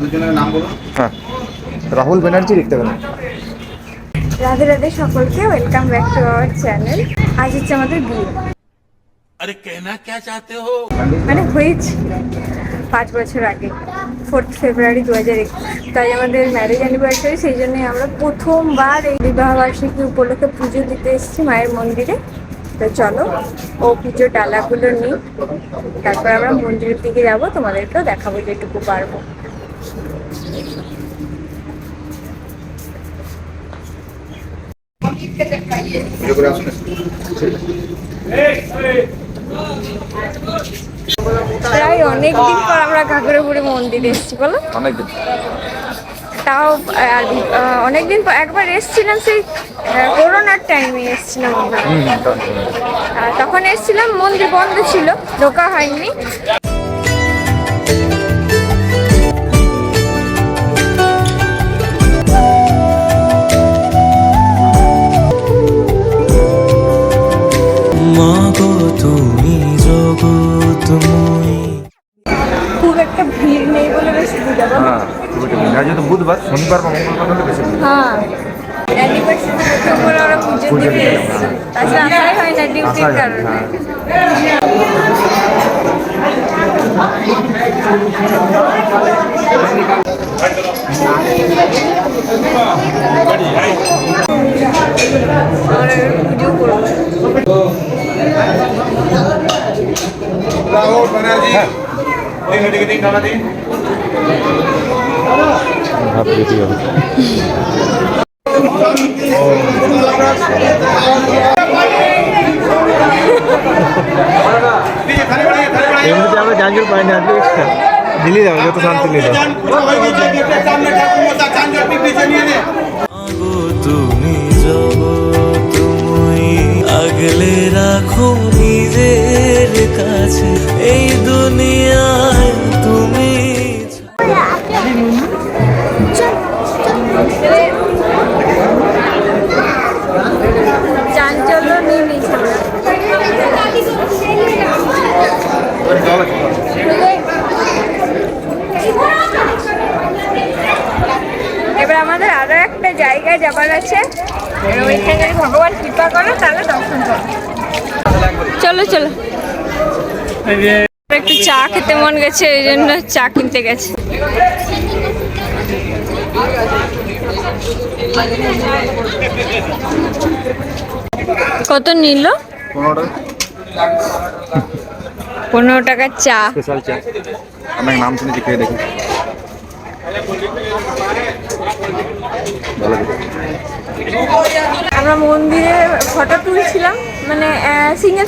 দুজনের নাম বলুন। হ্যাঁ, রাহুল ব্যানার্জি লিখতে পারেন। রাধে রাধে সকলকে, welcome back to our channel. আজ হচ্ছে আমাদের বিয়ে। আরে कहना क्या चाहते हो? মানে হয়েছিল 5 বছর আগে, 4 ফেব্রুয়ারি 2021। তাই আমাদের ম্যারেজ অ্যানিভার্সারি, সেই জন্য আমরা প্রথমবার এই বিবাহবার্ষিকী উপলক্ষে পুজো দিতে এসেছি মায়ের মন্দিরে। তো চলো ও পুজোর ডালাগুলো নিই, তারপর আমরা মন্দিরের দিকে যাবো, তোমাদেরকেও দেখাবো যেটুকু পারবো। প্রায় অনেকদিন পর আমরা ঘাগরাবুড়ি মন্দিরে এসেছি, বলো অনেকদিন, তাও আর অনেকদিন পর একবার এসেছিলাম, সেই করোনার টাইমে এসেছিলাম আমরা। তখন এসেছিলাম, মন্দির বন্ধ ছিল, ঢোকা হয়নি। খুব একটা ভিড় নেই বলে বেশ সুবিধা। যেহেতু বুধবার, শনিবার বা মঙ্গলবার হলে বেশি। হ্যাঁ, অ্যানিভার্সারি প্রথম করে ওরা পুজো দিতে এসেছে, তাছাড়া আসাই হয় না ডিউটির কারণে। পুজো করবো। রাহুল ব্যানার্জি এমনিতে আমরা জাঞ্জুর পাই না, দিল্লি যাবো, যত শান্তি নিয়ে তুমি তুমি আগলে রাখো নিজের কাছে, এই দুনিয়ায় তুমি। চাঞ্চল্য নিয়ে নিয়েছে। এবার আমাদের আরো একটা জায়গায় যাবার আছে, ওইখানে যদি ভগবান কৃপা করে তাহলে দর্শন করো। চলো চলো, একটু চা খেতে মন গেছে, এই জন্য চা কিনতে গেছে। কত নিল? 15 টাকার চা, স্পেশাল চা। আমার নাম শুনেছি, খেয়ে দেখি। আমরা মন্দিরে ফটো তুলছিলাম, মানে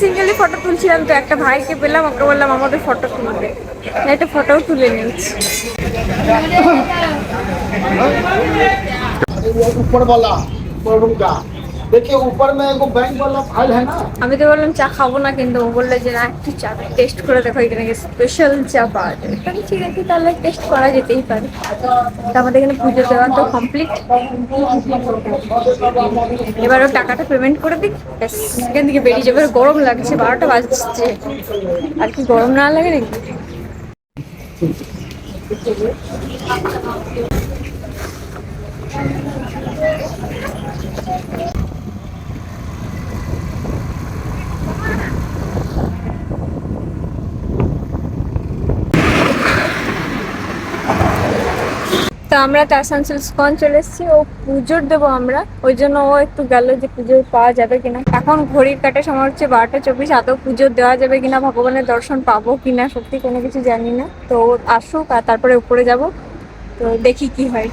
সিঙ্গেলি ফটো তুলছিলাম, তো একটা ভাইকে পেলাম, ওকে বললাম আমাদের ফটো তুলবে, একটা ফটোও তুলে নিয়েছি। আমি তো বললাম চা খাবো না, কিন্তু ও বললো যে না একটু চা টেস্ট করে দেখো, এখানে স্পেশাল চা পাওয়া যায়। ঠিক আছে, তাহলে টেস্ট করা যেতেই পারে। তো আমাদের এখানে পুজো দেওয়া তো কমপ্লিট, এবারও টাকাটা পেমেন্ট করে দিই, এখান থেকে বেরিয়ে যাবে। গরম লাগছে, 12টা বাজছে, আর কি গরম না লাগে নাকি? তো আমরা আসানসোল স্কন চলে এসেছি, ও পুজোর দেবো আমরা, ওই জন্য ও একটু গেল যে পুজো পাওয়া যাবে কিনা। এখন ঘড়ির কাটা সময় হচ্ছে 12টা 24, আদৌ পুজো দেওয়া যাবে কিনা, ভগবানের দর্শন পাবো কিনা, সত্যি কোনো কিছু জানি না। তো আসুক, আর তারপরে উপরে যাব, তো দেখি কি হয়।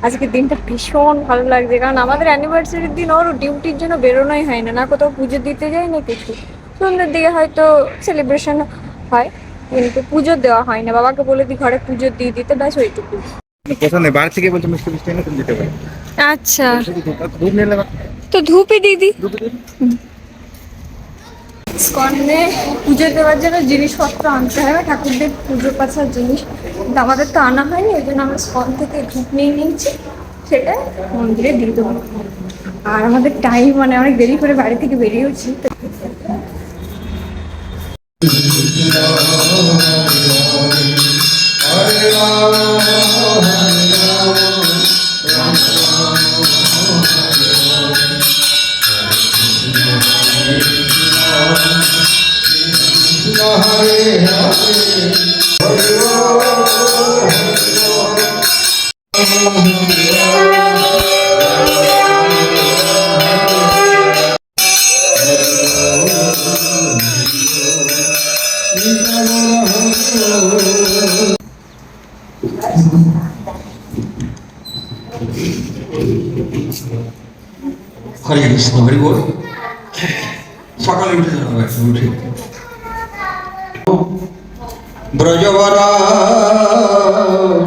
আজকের দিনটা ভীষণ ভালো লাগছে, কারণ আমাদের অ্যানিভার্সারির দিন ওর ডিউটির জন্য বেরোনোই হয় না, না কোথাও পুজো দিতে যাই না কিছু। সন্ধ্যের দিকে হয়তো সেলিব্রেশন হয়, কিন্তু পুজো দেওয়া হয় না। বাবাকে বলে দিই ঘরে পুজো দিয়ে দিতে, ব্যাস ওইটুকু। পছন্দ বাইরে থেকে বলছে মিষ্টি মিষ্টি এনে তুমি দিতে পারো। আচ্ছা, ধূপ নিলে তো ধূপই দিদি। স্কনে পুজো দেওয়ার জন্য জিনিসপত্র আনতে হবে, ঠাকুরদের পুজো পাচার জিনিস, কিন্তু আমাদের তো আনা হয়নি, ওই জন্য আমরা স্কন থেকে ধূপ নিয়ে নিয়েছি, সেটা মন্দিরে দিয়ে দেবো। আর আমাদের টাইম মানে অনেক দেরি করে বাড়ি থেকে বেরিয়েছি। হরে হরে কৃষ্ণ হরি বল। সকালে উঠে যাবো এখন উঠে ব্রজবরা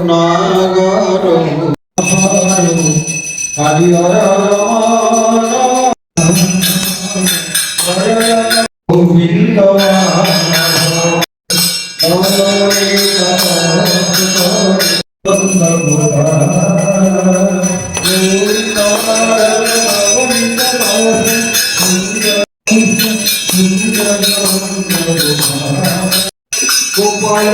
নাগর গোবিন্দ গোপাল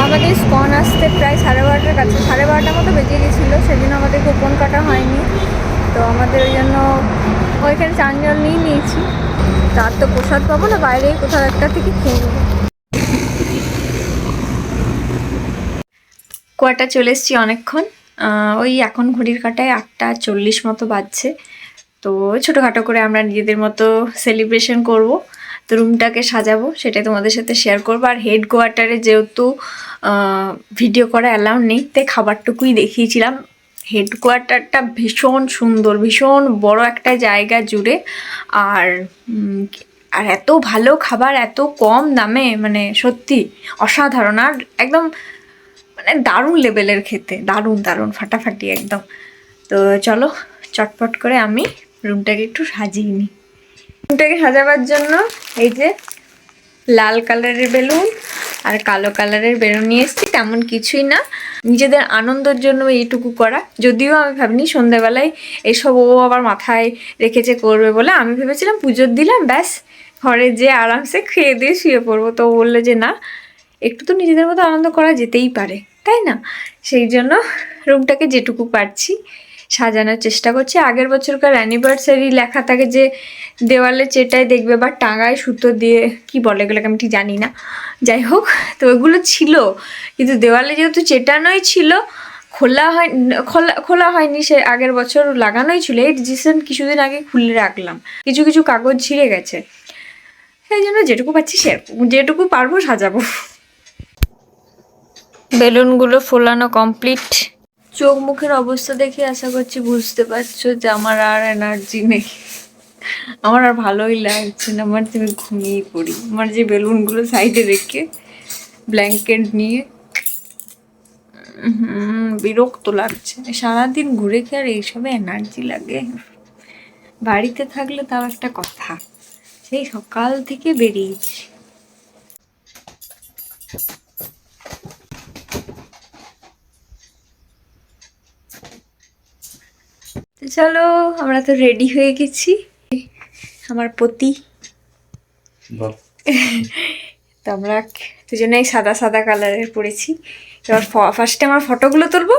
আমাদের স্কন আসতে প্রায় 12:30টার কাছে, 12:30টার মতো বেজে গেছিলো। সেদিন আমাদের কুপন কাটা হয়নি, তো আমাদের ওই জন্য ওইখানে চান জল নিয়ে নিয়েছি। তার তো প্রসাদ পাবো না, বাইরেই কোথাও একটা থেকে খেয়ে নেবো। কোয়াটা চলে এসেছি অনেকক্ষণ, ওই এখন ঘড়ির কাটায় 8:40 মতো বাজছে। তো ছোটোখাটো করে আমরা নিজেদের মতো সেলিব্রেশন করব। তো রুমটাকে সাজাবো, সেটাই তোমাদের সাথে শেয়ার করবো। আর হেড কোয়ার্টারে যেহেতু ভিডিও করা অ্যালাউ নেই, তাই খাবারটুকুই দেখিয়েছিলাম। হেড কোয়ার্টারটা ভীষণ সুন্দর, ভীষণ বড় একটা জায়গা জুড়ে, আর আর এত ভালো খাবার এত কম দামে, মানে সত্যি অসাধারণ। আর একদম মানে দারুণ লেভেলের খেতে, দারুণ দারুণ ফাটাফাটি একদম। তো চলো চটপট করে আমি রুমটাকে একটু সাজিয়ে নিই। রুমটাকে সাজাবার জন্য এই যে লাল কালারের বেলুন আর কালো কালারের বেলুন নিয়ে এসেছি। তেমন কিছুই না, নিজেদের আনন্দের জন্য এইটুকু করা। যদিও আমি ভাবিনি সন্ধ্যাবেলায় এসব ও আবার মাথায় রেখেছে করবে বলে। আমি ভেবেছিলাম পুজোর দিলাম ব্যাস, ঘরে যে আরামসে খেয়ে দিয়ে শুয়ে পড়বো। তো বললো যে না, একটু তো নিজেদের মতো আনন্দ করা যেতেই পারে, তাই না? সেই জন্য রুমটাকে যেটুকু পারছি সাজানোর চেষ্টা করছি। আগের বছরকার অ্যানিভার্সারি লেখা থাকে যে দেওয়ালে চেটাই দেখবে বা টাঙায় সুতো দিয়ে, কি বলে এগুলোকে আমি ঠিক জানি না, যাই হোক। তো ওগুলো ছিল, কিন্তু দেওয়ালে যেহেতু চেটানোই ছিল, খোলা হয়নি। সে আগের বছর লাগানোই ছিল। এই রিসেন্ট কিছুদিন আগে খুলে রাখলাম, কিছু কিছু কাগজ ছিঁড়ে গেছে। সেই জন্য যেটুকু পাচ্ছি সেরকম, যেটুকু পারবো সাজাবো। বেলুনগুলো ফোলানো কমপ্লিট। চোখ মুখের অবস্থা দেখে আশা করছি বুঝতে পারছো যে আমার আর এনার্জি নেই, আমার আর ভালোই লাগছে না। আমার তুমি ঘুমিয়ে পড়ি। আমার যে বেলুনগুলো সাইডে রেখে ব্ল্যাঙ্কেট নিয়ে বিরক্ত লাগছে। সারাদিন ঘুরে খেয়ে আর এইসবে এনার্জি লাগে। বাড়িতে থাকলে তাও একটা কথা, সেই সকাল থেকে বেরিয়েছি। চলো আমরা তো রেডি হয়ে গেছি। আমার পতি তো আমরা দুজনেই সাদা সাদা কালারের পরেছি। এবার ফার্স্টে আমার ফটোগুলো তুলবো,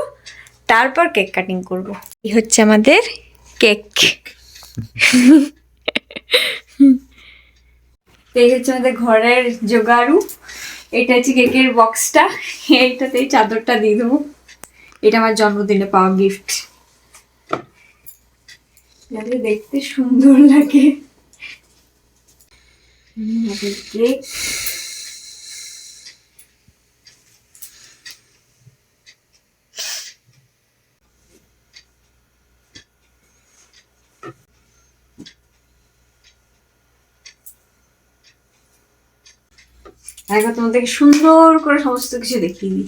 তারপর কেক কাটিং করবো। এই হচ্ছে আমাদের কেক। এই হচ্ছে আমাদের ঘরের জোগাড়ু। এটা হচ্ছে কেকের বক্সটা, এইটাতেই চাদরটা দিয়ে দেবো। এটা আমার জন্মদিনে পাওয়া গিফট, যাতে দেখতে সুন্দর লাগে। কেক একবার তোমাদেরকে সুন্দর করে সমস্ত কিছু দেখিয়ে দিই।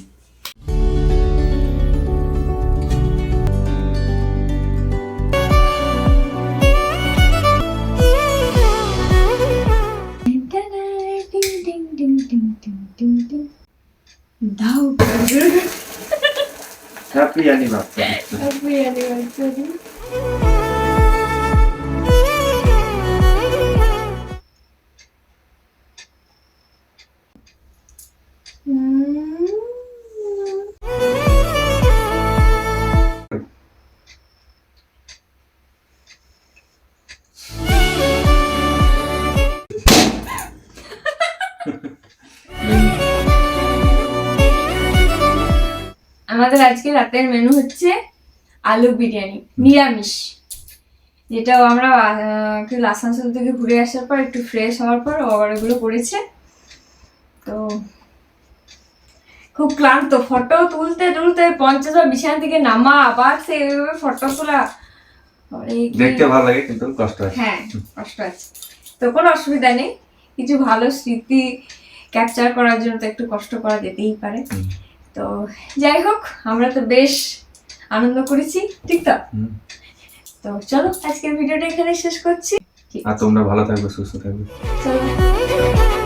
বিরিয়ানি বাচ্চা বিরিয়ানি বাচ্চা আমাদের আজকে রাতের মেনু হচ্ছে আলু বিরিয়ানি নিরামিষ, যেটাও আমরা আসানসোল থেকে ঘুরে আসার পর একটু ফ্রেশ হওয়ার পর আবার এগুলো করেছে। তো খুব ক্লান্ত, ফটো তুলতে তুলতে 50 বার বিছানা থেকে নামা, আবার সেইভাবে ফটো তোলা, দেখতে ভালো লাগে কিন্তু কষ্ট আছে। হ্যাঁ কষ্ট আছে, তো কোনো অসুবিধা নেই, কিছু ভালো স্মৃতি ক্যাপচার করার জন্য তো একটু কষ্ট করা যেতেই পারে। তো যাই হোক, আমরা তো বেশ আনন্দ করেছি, ঠিক তো? তো চলো আজকের ভিডিওটা এখানে শেষ করছি। আর তোমরা ভালো থাকবে, সুস্থ থাকবে। চলো।